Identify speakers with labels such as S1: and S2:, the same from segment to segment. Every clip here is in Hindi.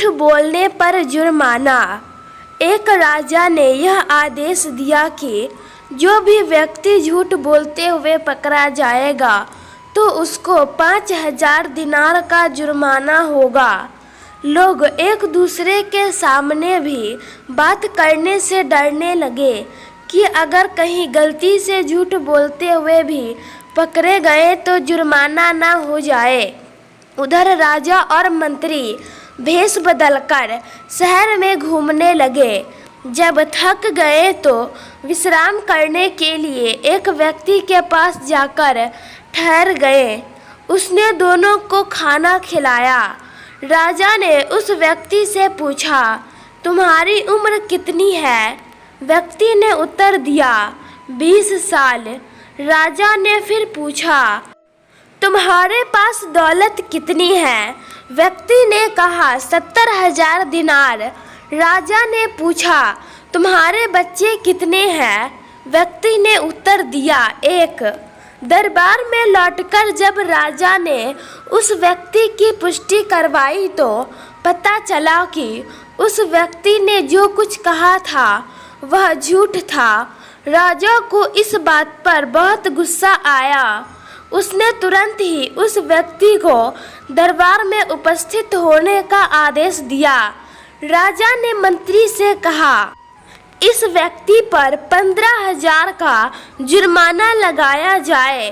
S1: झूठ बोलने पर जुर्माना। एक राजा ने यह आदेश दिया कि जो भी व्यक्ति झूठ बोलते हुए पकड़ा जाएगा तो उसको 5000 दिनार का जुर्माना होगा। लोग एक दूसरे के सामने भी बात करने से डरने लगे कि अगर कहीं गलती से झूठ बोलते हुए भी पकड़े गए तो जुर्माना ना हो जाए। उधर राजा और मंत्री भेष बदलकर शहर में घूमने लगे। जब थक गए तो विश्राम करने के लिए एक व्यक्ति के पास जाकर ठहर गए। उसने दोनों को खाना खिलाया। राजा ने उस व्यक्ति से पूछा, तुम्हारी उम्र कितनी है? व्यक्ति ने उत्तर दिया, 20 साल। राजा ने फिर पूछा, तुम्हारे पास दौलत कितनी है? व्यक्ति ने कहा, 70,000 दिनार। राजा ने पूछा, तुम्हारे बच्चे कितने हैं? व्यक्ति ने उत्तर दिया, 1। दरबार में लौटकर जब राजा ने उस व्यक्ति की पुष्टि करवाई तो पता चला कि उस व्यक्ति ने जो कुछ कहा था वह झूठ था। राजा को इस बात पर बहुत गुस्सा आया। उसने तुरंत ही उस व्यक्ति को दरबार में उपस्थित होने का आदेश दिया। राजा ने मंत्री से कहा, इस व्यक्ति पर 15,000 का जुर्माना लगाया जाए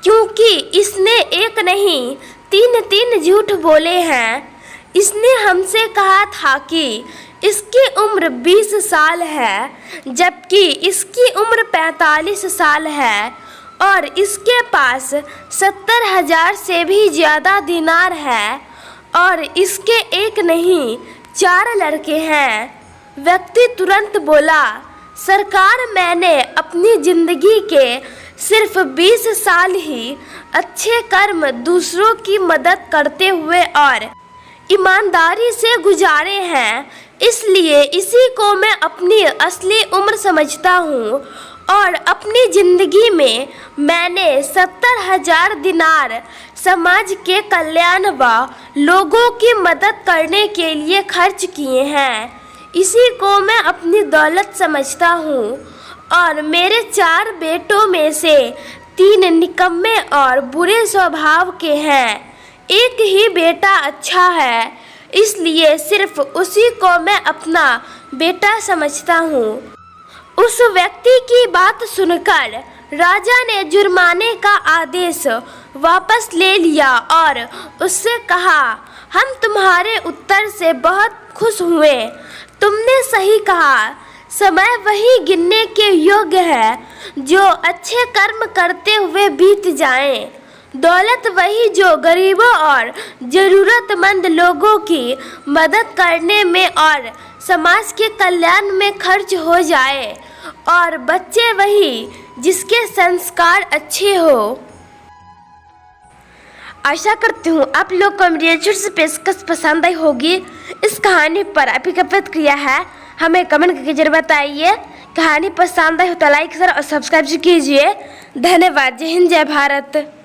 S1: क्योंकि इसने एक नहीं 3 झूठ बोले हैं। इसने हमसे कहा था कि इसकी उम्र 20 साल है जबकि इसकी उम्र 45 साल है और इसके पास 70,000 से भी ज़्यादा दिनार है और इसके एक नहीं 4 लड़के हैं। व्यक्ति तुरंत बोला, सरकार, मैंने अपनी ज़िंदगी के सिर्फ 20 साल ही अच्छे कर्म दूसरों की मदद करते हुए और ईमानदारी से गुजारे हैं, इसलिए इसी को मैं अपनी असली उम्र समझता हूँ और अपनी ज़िंदगी में मैंने 70,000 दिनार समाज के कल्याण व लोगों की मदद करने के लिए खर्च किए हैं। इसी को मैं अपनी दौलत समझता हूँ और मेरे 4 बेटों में से 3 निकम्मे और बुरे स्वभाव के हैं। एक ही बेटा अच्छा है, इसलिए सिर्फ उसी को मैं अपना बेटा समझता हूँ। उस व्यक्ति की बात सुनकर राजा ने जुर्माने का आदेश वापस ले लिया और उससे कहा, हम तुम्हारे उत्तर से बहुत खुश हुए। तुमने सही कहा, समय वही गिनने के योग्य है जो अच्छे कर्म करते हुए बीत जाएं। दौलत वही जो गरीबों और ज़रूरतमंद लोगों की मदद करने में और समाज के कल्याण में खर्च हो जाए। और बच्चे वही जिसके संस्कार अच्छे हो। आशा करती हूँ आप लोग को मेरी छोटी सी पेशकश पसंद आई होगी। इस कहानी पर आपकी क्या प्रतिक्रिया है हमें कमेंट करके जरूर बताइए। कहानी पसंद आई हो तो लाइक शेयर और सब्सक्राइब कीजिए। धन्यवाद। जय हिंद, जय भारत।